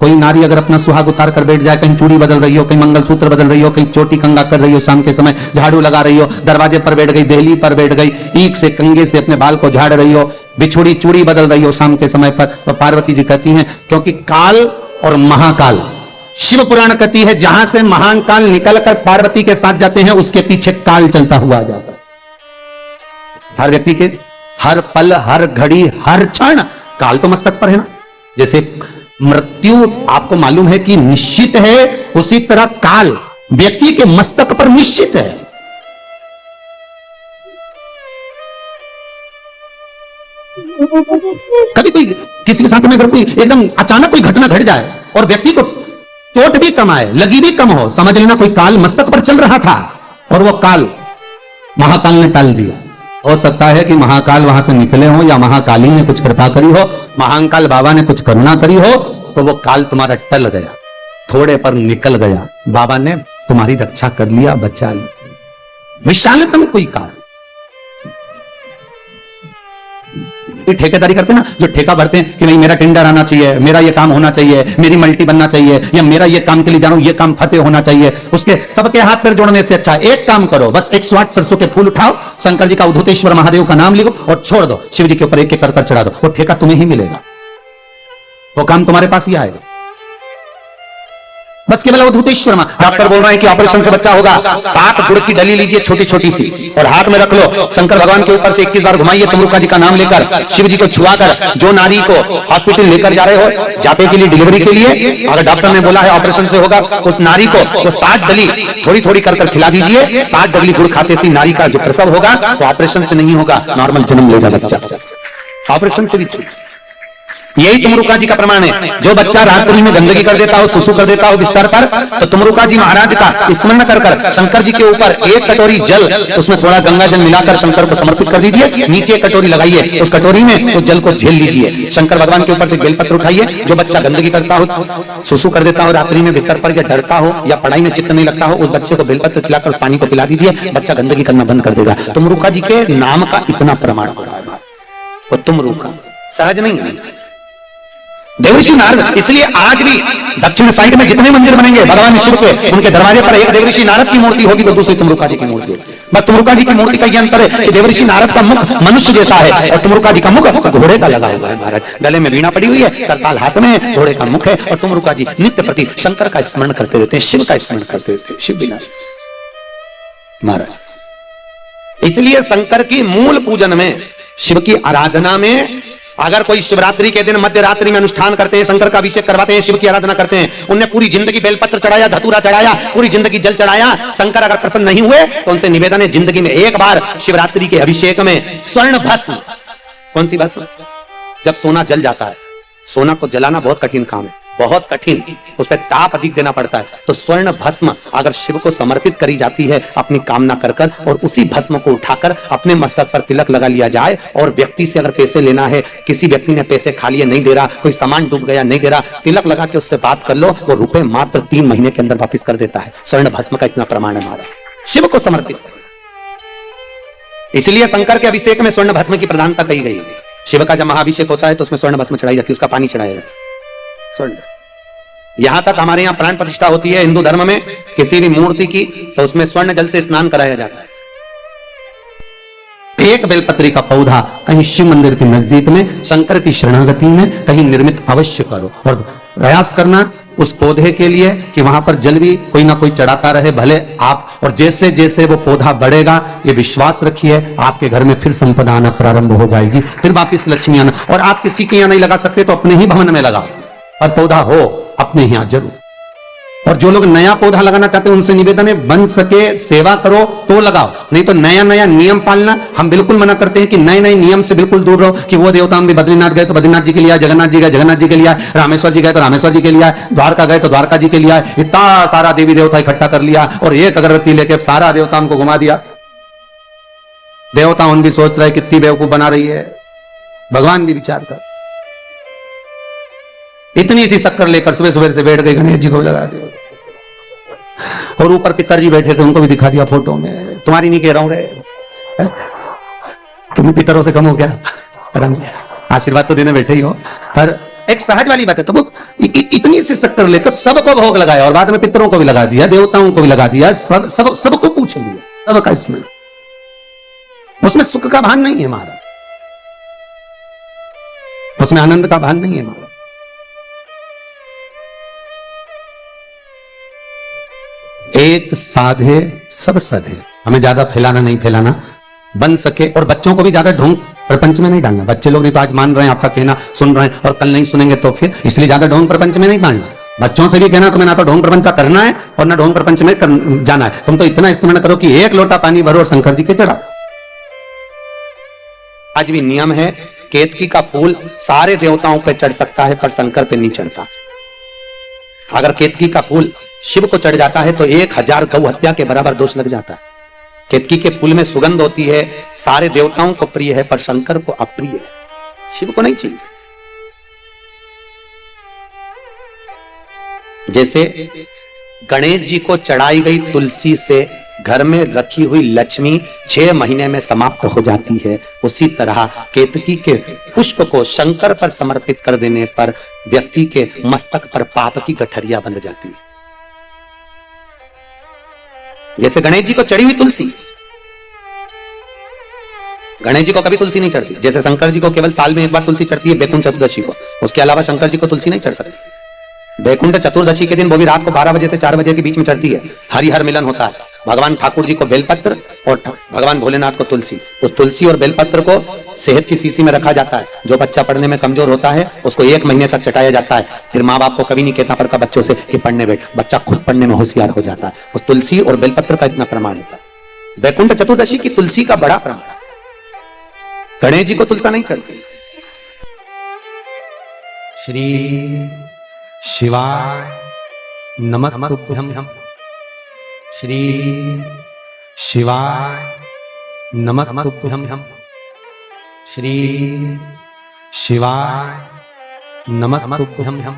कोई नारी अगर अपना सुहाग उतार कर बैठ जाए, कहीं चूड़ी बदल रही हो, कहीं मंगलसूत्र बदल रही हो, कहीं चोटी कंगा कर रही हो, शाम के समय झाड़ू लगा रही हो, दरवाजे पर बैठ गई, देहली पर बैठ गई, ईख से कंगे से अपने बाल को झाड़ रही हो, बिछुड़ी चूड़ी बदल रही हो शाम के समय पर, तो पार्वती जी कहती हैं क्योंकि काल और महाकाल, शिव पुराण कहती है जहां से महाकाल निकलकर पार्वती के साथ जाते हैं उसके पीछे काल चलता हुआ आ जाता है। हर व्यक्ति के हर पल, हर घड़ी, हर क्षण काल तो मस्तक पर है ना। जैसे मृत्यु आपको मालूम है कि निश्चित है, उसी तरह काल व्यक्ति के मस्तक पर निश्चित है। कभी कोई किसी के साथ में अगर कोई एकदम अचानक कोई घटना घट जाए और व्यक्ति को चोट भी कम आए, लगी भी कम हो, समझ लेना कोई काल मस्तक पर चल रहा था और वो काल महाकाल ने टाल दिया। हो सकता है कि महाकाल वहां से निकले हो या महाकाली ने कुछ कृपा करी हो, महाकाल बाबा ने कुछ करुणा करी हो, तो वो काल तुम्हारा टल गया, थोड़े पर निकल गया, बाबा ने तुम्हारी रक्षा कर लिया, बचा लिया। विशालतम कोई काल। ठेकेदारी करते हैं ना, जो ठेका भरते हैं कि नहीं मेरा टेंडर आना चाहिए, मेरा ये काम होना चाहिए, मेरी मल्टी बनना चाहिए, या मेरा ये काम के लिए जा रहा हूं, ये काम फतेह होना चाहिए, उसके सबके हाथ पैर जोड़ने से अच्छा एक काम करो, बस 108 सरसों के फूल उठाओ, शंकर जी का उद्धतेश्वर महादेव का नाम लिखो और छोड़ दो, शिव जी के ऊपर एक एक कर चढ़ा दो, वो ठेका तुम्हें ही मिलेगा, वो काम तुम्हारे पास ही आएगा। बस केवल अवधूतेश्वर में डॉक्टर बोल रहे हैं कि ऑपरेशन से बच्चा होगा, 7 गुड़ की डली लीजिए छोटी छोटी सी और हाथ में रख लो, शंकर भगवान के ऊपर से 21 बार घुमाइए, तमरुका जी का नाम लेकर, शिव जी को छुआकर, जो नारी को हॉस्पिटल लेकर जा रहे हो जापे के लिए, डिलीवरी के लिए, अगर डॉक्टर ने बोला है ऑपरेशन से होगा, उस नारी को वो 7 डली थोड़ी थोड़ी कर खिला दीजिए। 7 डली गुड़ खाते से नारी का जो प्रसव होगा वो ऑपरेशन से नहीं होगा, नॉर्मल जन्म लेगा बच्चा, ऑपरेशन से भी। यही तमरुका जी का प्रमाण है। जो बच्चा रात्रि में गंदगी कर देता हो, सुसु कर देता हो बिस्तर पर, तो तमरुका जी महाराज का स्मरण कर शंकर जी के ऊपर 1 कटोरी जल, उसमें थोड़ा गंगा जल मिलाकर शंकर को समर्पित कर दीजिए, नीचे 1 कटोरी लगाइए, उस कटोरी में उस जल को झेल लीजिए, शंकर भगवान के ऊपर से बेलपत्र उठाइए। जो बच्चा गंदगी करता हो, सुसु कर देता हो रात्रि में बिस्तर पर, या डरता हो या पढ़ाई में चित्त नहीं लगता हो, उस बच्चे को बेलपत्र खिलाकर पानी को पिला दीजिए, बच्चा गंदगी करना बंद कर देगा। तमरुका जी के नाम का इतना प्रमाण हो रहा है, वो तमरुका सहज नहीं है। देवऋषि नारद, इसलिए आज भी दक्षिण साइड में जितने मंदिर बनेंगे भगवान शिव के, उनके दरवाजे पर एक देवऋषि नारद की मूर्ति होगी तो दूसरी तमरुका जी की मूर्ति होगी। बस तमरुका जी की मूर्ति का यह अंतर है कि देवऋषि नारद का मुख मनुष्य जैसा है और तमरुका जी का मुख घोड़े का लगा हुआ है महाराज, गले में वीणा पड़ी हुई है, करताल हाथ में है, घोड़े का मुख है, और तमरुका जी नित्य प्रति शंकर का स्मरण करते रहते हैं, शिव का स्मरण करते रहते हैं, शिव बिना महाराज। इसलिए शंकर की मूल पूजन में, शिव की आराधना में, अगर कोई शिवरात्रि के दिन मध्य रात्रि में अनुष्ठान करते हैं, शंकर का अभिषेक करवाते हैं, शिव की आराधना करते हैं, उनने पूरी जिंदगी बेलपत्र चढ़ाया, धतूरा चढ़ाया, पूरी जिंदगी जल चढ़ाया, शंकर अगर प्रसन्न नहीं हुए तो उनसे निवेदन है जिंदगी में एक बार शिवरात्रि के अभिषेक में स्वर्ण भस्म, कौन सी भस्म, जब सोना जल जाता है, सोना को जलाना बहुत कठिन काम है, बहुत कठिन, उस पर ताप अधिक देना पड़ता है, तो स्वर्ण भस्म अगर शिव को समर्पित करी जाती है अपनी कामना कर कर, और उसी भस्म को उठाकर अपने मस्तक पर तिलक लगा लिया जाए, और व्यक्ति से अगर पैसे लेना है, किसी व्यक्ति ने पैसे खा लिए नहीं दे रहा, कोई सामान डूब गया नहीं दे रहा, तिलक लगा के उससे बात कर लो, वो रुपए मात्र 3 महीने के अंदर वापिस कर देता है। स्वर्ण भस्म का इतना प्रमाण है हमारा, शिव को समर्पित। इसलिए शंकर के अभिषेक में स्वर्ण भस्म की प्रधानता कही गई। शिव का जब महाअभिषेक होता है तो उसमें स्वर्ण भस्म चढ़ाई जाती है, उसका पानी चढ़ाया जाता है। यहां तक हमारे यहां प्राण प्रतिष्ठा होती है हिंदू धर्म में किसी भी मूर्ति की, तो उसमें स्वर्ण जल से स्नान कराया जाता है। एक बेलपत्री का पौधा कहीं शिव मंदिर के नजदीक में, शंकर की शरणागति में कहीं निर्मित अवश्य करो, और प्रयास करना उस पौधे के लिए कि वहां पर जल भी कोई ना कोई चढ़ाता रहे, भले आप, और जैसे जैसे वो पौधा बढ़ेगा, ये विश्वास रखिए आपके घर में फिर संपदा आना प्रारंभ हो जाएगी, फिर वापिस लक्ष्मी आना। और आप किसी के यहां नहीं लगा सकते तो अपने ही भवन में लगाओ, और पौधा हो अपने यहां जरूर। और जो लोग नया पौधा लगाना चाहते हैं उनसे निवेदन है बन सके सेवा करो तो लगाओ, नहीं तो नया नया नियम पालना हम बिल्कुल मना करते हैं कि नए नए नियम से बिल्कुल दूर रहो। कि वो देवता हम भी बद्रीनाथ गए तो बद्रीनाथ जी के लिए, जगन्नाथ जी गए जगन्नाथ जी के लिए, रामेश्वर जी गए तो रामेश्वर जी के लिए, द्वारका गए तो द्वारका जी के लिए, इतना सारा देवी देवता इकट्ठा कर लिया और एक अगरबत्ती लेके सारा देवताओं को घुमा दिया। देवता उन भी सोच रहे कितनी बेवकूफ बना रही है, भगवान भी विचार कर। इतनी सी शक्कर लेकर सुबह सुबह से बैठ गए, गणेश जी को लगा दिया, और ऊपर पितरजी बैठे थे उनको भी दिखा दिया फोटो में। तुम्हारी नहीं कह रहा हूं रे, तुम पितरों से कम हो क्या? आराम से आशीर्वाद तो देने बैठे ही हो, पर एक सहज वाली बात है। तो वो इतनी सी शक्कर लेकर सबको भोग लगाया और बाद में पितरों को भी लगा दिया, देवताओं को भी लगा दिया, सबको पूछ लिया, सबका इसमें, उसमें सुख का भान नहीं है महाराज, उसमें आनंद का भान नहीं है महाराज। एक साधे सब सधे, हमें ज्यादा फैलाना नहीं फैलाना, बन सके और बच्चों को भी ज्यादा ढोंग प्रपंच में नहीं डालना। बच्चे लोग नहीं तो आज मान रहे हैं आपका कहना, सुन रहे हैं और कल नहीं सुनेंगे तो फिर, इसलिए ज्यादा ढोंग प्रपंच में नहीं डालना। बच्चों से भी कहना तुम्हें ना तो ढोंग प्रपंच करना है और ना ढोंग प्रपंच में जाना है, तुम तो इतना स्मरण करो कि एक लोटा पानी भरो और शंकर जी के चढ़ा। आज भी नियम है, केतकी का फूल सारे देवताओं पे चढ़ सकता है पर शंकर पे नहीं चढ़ता। अगर केतकी का फूल शिव को चढ़ जाता है तो 1000 गौ हत्या के बराबर दोष लग जाता है। केतकी के फूल में सुगंध होती है, सारे देवताओं को प्रिय है पर शंकर को अप्रिय है, शिव को नहीं चाहिए। जैसे गणेश जी को चढ़ाई गई तुलसी से घर में रखी हुई लक्ष्मी 6 महीने में समाप्त हो जाती है, उसी तरह केतकी के पुष्प को शंकर पर समर्पित कर देने पर व्यक्ति के मस्तक पर पाप की गठरिया बंध जाती है। जैसे गणेश जी को चढ़ी हुई तुलसी, गणेश जी को कभी तुलसी नहीं चढ़ती, जैसे शंकर जी को केवल साल में एक बार तुलसी चढ़ती है बैकुंठ चतुर्दशी को, उसके अलावा शंकर जी को तुलसी नहीं चढ़ सकती। बैकुंठ चतुर्दशी के दिन वो भी रात को 12 बजे से 4 बजे के बीच में चढ़ती है, हरिहर मिलन होता है, भगवान ठाकुर जी को बेलपत्र और भगवान भोलेनाथ को तुलसी। उस तुलसी और बेलपत्र को सेहत की शीशी में रखा जाता है, जो बच्चा पढ़ने में कमजोर होता है उसको 1 महीने तक चटाया जाता है, फिर माँ बाप को कभी नहीं कहता पड़ता बच्चों से कि पढ़ने बैठ, बच्चा खुद पढ़ने में होशियार हो जाता है। उस तुलसी और बेलपत्र का इतना प्रमाण होता है। बैकुंठ चतुर्दशी की तुलसी का बड़ा प्रमाण, गणेश जी को तुलसा नहीं चढ़ती। श्री शिवाय नमस्तुभ्यं, श्री शिवाय नमस्तुभ्यं, श्री शिवाय नमस्तुभ्यं।